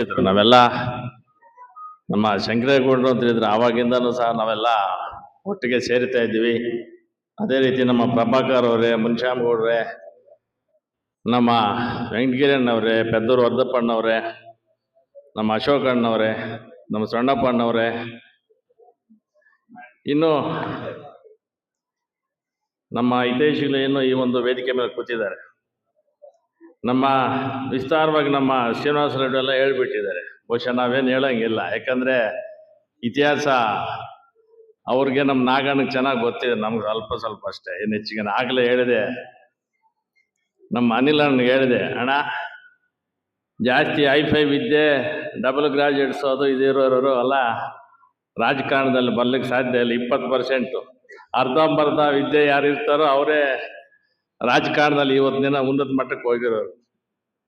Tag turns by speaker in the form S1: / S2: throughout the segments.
S1: ಗೊತ್ತಿದ್ರು ನಾವೆಲ್ಲ ನಮ್ಮ ಶಂಕರೇಗೌಡರು ಅಂತ ಹೇಳಿದ್ರು. ಆವಾಗಿಂದನೂ ಸಹ ನಾವೆಲ್ಲ ಒಟ್ಟಿಗೆ ಸೇರ್ತಾ ಇದ್ವಿ. ಅದೇ ರೀತಿ ನಮ್ಮ ಪ್ರಭಾಕರ್ ಅವರೇ, ಮುನ್ಶ್ಯಾಮಗೌಡ್ರೆ, ನಮ್ಮ ವೆಂಕಟಗಿರಣ್ಣವ್ರೆ, ಪೆದ್ದೂರು ವರ್ಧಪ್ಪಣ್ಣವ್ರೆ, ನಮ್ಮ ಅಶೋಕಣ್ಣವ್ರೆ, ನಮ್ಮ ಸಣ್ಣಪ್ಪಣ್ಣವ್ರೆ, ಇನ್ನು ನಮ್ಮ ಹಿತೈಷಿಗಳು ಏನು ಈ ಒಂದು ವೇದಿಕೆ ಮೇಲೆ ಕೂತಿದ್ದಾರೆ. ನಮ್ಮ ವಿಸ್ತಾರವಾಗಿ ನಮ್ಮ ಶ್ರೀನಿವಾಸ ರೆಡ್ಡಿ ಎಲ್ಲ ಹೇಳ್ಬಿಟ್ಟಿದ್ದಾರೆ. ಬಹುಶಃ ನಾವೇನು ಹೇಳಂಗಿಲ್ಲ, ಯಾಕಂದ್ರೆ ಇತಿಹಾಸ ಅವ್ರಿಗೆ ನಮ್ಮ ನಾಗಣ್ಣಗೆ ಚೆನ್ನಾಗಿ ಗೊತ್ತಿದೆ, ನಮ್ಗೆ ಸ್ವಲ್ಪ ಅಷ್ಟೇ, ಏನು ಹೆಚ್ಚಿಗೆ. ಆಗಲೇ ಹೇಳಿದೆ, ನಮ್ಮ ಅನಿಲ್ ಅಣ್ಣಗೆ ಹೇಳಿದೆ, ಅಣ್ಣ ಜಾಸ್ತಿ ಐಫೈ ವಿದ್ಯೆ, ಡಬಲ್ ಗ್ರಾಜುಯೇಟ್ಸ್ ಅದು ಇದಿರೋರು ಅಲ್ಲ ರಾಜಕಾರಣದಲ್ಲಿ ಬರ್ಲಿಕ್ಕೆ ಸಾಧ್ಯ ಇಲ್ಲ. 20% ಅರ್ಧಂಬರ್ಧ ವಿದ್ಯೆ ಯಾರು ಇರ್ತಾರೋ ಅವರೇ ರಾಜಕಾರಣದಲ್ಲಿ ಇವತ್ತಿನ ದಿನ ಉನ್ನತ ಮಟ್ಟಕ್ಕೆ ಹೋಗಿರೋರು.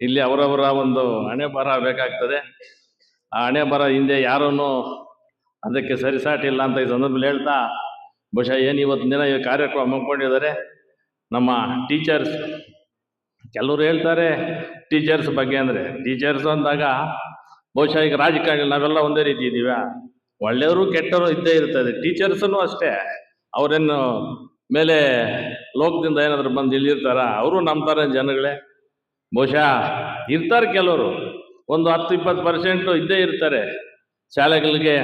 S1: ಇಲ್ಲಿ ಅವರವರ ಒಂದು ಹಣೆ ಬರ ಬೇಕಾಗ್ತದೆ. ಆ ಹಣೆ ಬರ ಹಿಂದೆ ಯಾರನ್ನು ಅದಕ್ಕೆ ಸರಿಸಾಟಿಲ್ಲ ಅಂತ ಈ ಸಂದರ್ಭದಲ್ಲಿ ಹೇಳ್ತಾ, ಬಹುಶಃ ಏನು ಇವತ್ತಿನ ದಿನ ಈ ಕಾರ್ಯಕ್ರಮ ಹಮ್ಮಿಕೊಂಡಿದ್ದಾರೆ ನಮ್ಮ ಟೀಚರ್ಸ್. ಕೆಲವರು ಹೇಳ್ತಾರೆ ಟೀಚರ್ಸ್ ಬಗ್ಗೆ, ಅಂದರೆ ಟೀಚರ್ಸ್ ಅಂದಾಗ ಬಹುಶಃ ಈಗ ರಾಜಕಾರಣ ನಾವೆಲ್ಲ ಒಂದೇ ರೀತಿ ಇದ್ದೀವ. ಒಳ್ಳೆಯವರು ಕೆಟ್ಟವರು ಇದ್ದೇ ಇರ್ತದೆ. ಟೀಚರ್ಸನ್ನು ಅಷ್ಟೇ, ಅವರೇನು ಮೇಲೆ ಲೋಕದಿಂದ ಏನಾದರೂ ಬಂದು ಇಲ್ಲಿರ್ತಾರ? ಅವರು ನಂಬ್ತಾರೆ ಜನಗಳೇ. ಬಹುಶಃ ಇರ್ತಾರೆ ಕೆಲವರು, ಒಂದು 10-20% ಇದ್ದೇ ಇರ್ತಾರೆ. ಶಾಲೆಗಳಿಗೆ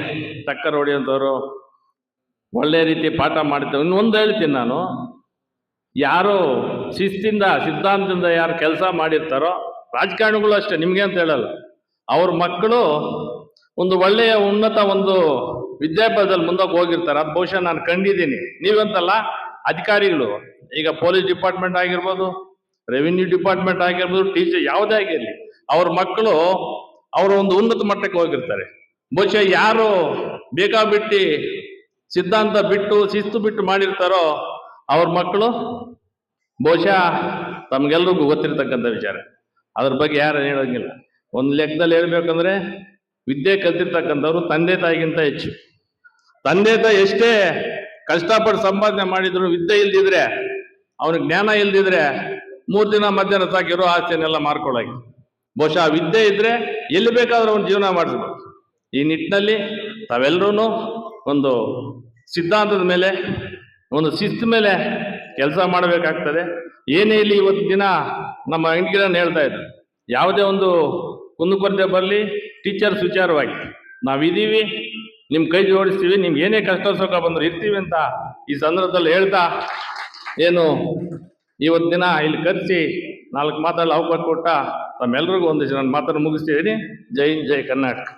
S1: ಟಕ್ಕರ್ ಹೊಡೆಯುವಂಥವ್ರು, ಒಳ್ಳೆ ರೀತಿ ಪಾಠ ಮಾಡ್ತೇವೆ. ಇನ್ನೊಂದು ಹೇಳ್ತೀನಿ ನಾನು, ಯಾರು ಶಿಸ್ತಿಂದ ಸಿದ್ಧಾಂತದಿಂದ ಯಾರು ಕೆಲಸ ಮಾಡಿರ್ತಾರೋ, ರಾಜಕಾರಣಿಗಳು ಅಷ್ಟೇ, ನಿಮಗೆ ಅಂತ ಹೇಳಲ್ಲ, ಅವ್ರ ಮಕ್ಕಳು ಒಂದು ಒಳ್ಳೆಯ ಉನ್ನತ ಒಂದು ವಿದ್ಯಾಭ್ಯಾಸದಲ್ಲಿ ಮುಂದಕ್ಕೆ ಹೋಗಿರ್ತಾರೆ. ಅದು ಬಹುಶಃ ನಾನು ಕಂಡಿದ್ದೀನಿ. ನೀವಂತಲ್ಲ, ಅಧಿಕಾರಿಗಳು, ಈಗ ಪೊಲೀಸ್ ಡಿಪಾರ್ಟ್ಮೆಂಟ್ ಆಗಿರ್ಬೋದು, ರೆವಿನ್ಯೂ ಡಿಪಾರ್ಟ್ಮೆಂಟ್ ಆಗಿರ್ಬೋದು, ಟೀಚರ್ ಯಾವುದೇ ಆಗಿರಲಿ, ಅವ್ರ ಮಕ್ಕಳು ಅವರು ಒಂದು ಉನ್ನತ ಮಟ್ಟಕ್ಕೆ ಹೋಗಿರ್ತಾರೆ. ಬಹುಶಃ ಯಾರು ಬೇಕಾಬಿಟ್ಟು ಸಿದ್ಧಾಂತ ಬಿಟ್ಟು ಶಿಸ್ತು ಬಿಟ್ಟು ಮಾಡಿರ್ತಾರೋ ಅವ್ರ ಮಕ್ಕಳು ಬಹುಶಃ ತಮ್ಗೆಲ್ರಿಗೂ ಗೊತ್ತಿರ್ತಕ್ಕಂಥ ವಿಚಾರ. ಅದ್ರ ಬಗ್ಗೆ ಯಾರು ಹೇಳೋಂಗಿಲ್ಲ. ಒಂದು ಲೆಕ್ಕದಲ್ಲಿ ಹೇಳ್ಬೇಕಂದ್ರೆ ವಿದ್ಯೆ ಕಲ್ತಿರ್ತಕ್ಕಂಥವ್ರು ತಂದೆ ತಾಯಿಗಿಂತ ಹೆಚ್ಚು. ತಂದೆ ತಾಯಿ ಎಷ್ಟೇ ಕಷ್ಟಪಟ್ಟು ಸಂಪಾದನೆ ಮಾಡಿದ್ರು, ವಿದ್ಯೆ ಇಲ್ದಿದ್ರೆ, ಅವನಿಗೆ ಜ್ಞಾನ ಇಲ್ದಿದ್ರೆ 3 ದಿನ ಮಧ್ಯಾಹ್ನ ಸಾಕಿರೋ ಆಸ್ತಿಯನ್ನೆಲ್ಲ ಮಾರ್ಕೊಳ್ಳಾಗಿ. ಬಹುಶಃ ವಿದ್ಯೆ ಇದ್ರೆ ಎಲ್ಲಿ ಬೇಕಾದ್ರೂ ಅವ್ನು ಜೀವನ ಮಾಡಿಸ್ಬೇಕು. ಈ ನಿಟ್ಟಿನಲ್ಲಿ ತಾವೆಲ್ಲರೂ ಒಂದು ಸಿದ್ಧಾಂತದ ಮೇಲೆ, ಒಂದು ಶಿಸ್ತು ಮೇಲೆ ಕೆಲಸ ಮಾಡಬೇಕಾಗ್ತದೆ. ಏನೇ ಇಲ್ಲಿ ಇವತ್ತು ದಿನ ನಮ್ಮ ವೆಂಕಟಗಿರಣ್ಣ ಹೇಳ್ತಾ ಇದ್ರು, ಯಾವುದೇ ಒಂದು ಕುಂದುಕೊರತೆ ಬರಲಿ ಟೀಚರ್ಸ್ ವಿಚಾರವಾಗಿ ನಾವಿದ್ದೀವಿ, ನಿಮ್ಮ ಕೈ ಜೋಡಿಸ್ತೀವಿ, ನಿಮ್ಗೆ ಏನೇ ಕಷ್ಟ ಸುಖ ಬಂದ್ರು ಇರ್ತೀವಿ ಅಂತ ಈ ಸಂದರ್ಭದಲ್ಲಿ ಹೇಳ್ತಾ, ಏನು ಇವತ್ತು ದಿನ ಇಲ್ಲಿ ಕರೆಸಿ 4 ಮಾತಾಡಲು ಅವಕಾಶ ಕೊಟ್ಟ ತಮ್ಮೆಲ್ಲರಿಗೂ ಒಂದಿಷ್ಟು ನನ್ನ ಮಾತನ್ನು ಮುಗಿಸ್ತಿದ್ದೀನಿ. ಜೈ ಹಿಂದ್, ಜೈ ಕರ್ನಾಟಕ.